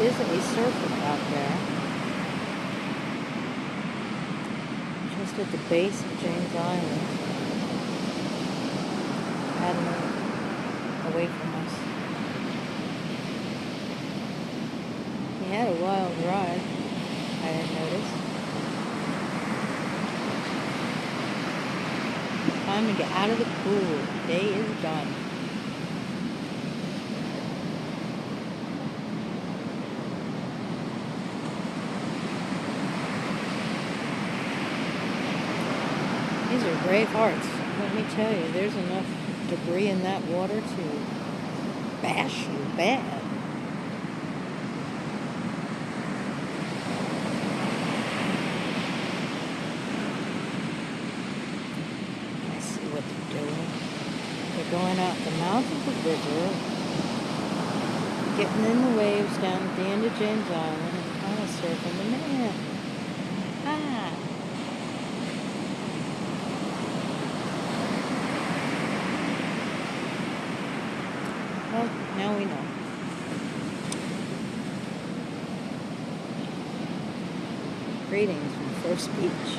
is a surfer out there. Just at the base of James Island. Paddling away from us. He had a wild ride, I had noticed. Time to get out of the pool. The day is done. These are brave hearts. Let me tell you, there's enough debris in that water to bash you bad. I see what they're doing. They're going out the mouth of the river, getting in the waves down at the end of James Island and kind of surfing the man. Ah! Well, now we know. Greetings from First Beach,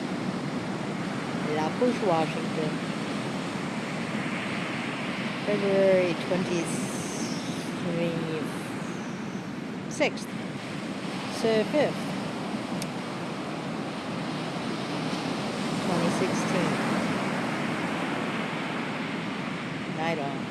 Lapouche, Washington, February 26th, so 5th, 2016. Night on.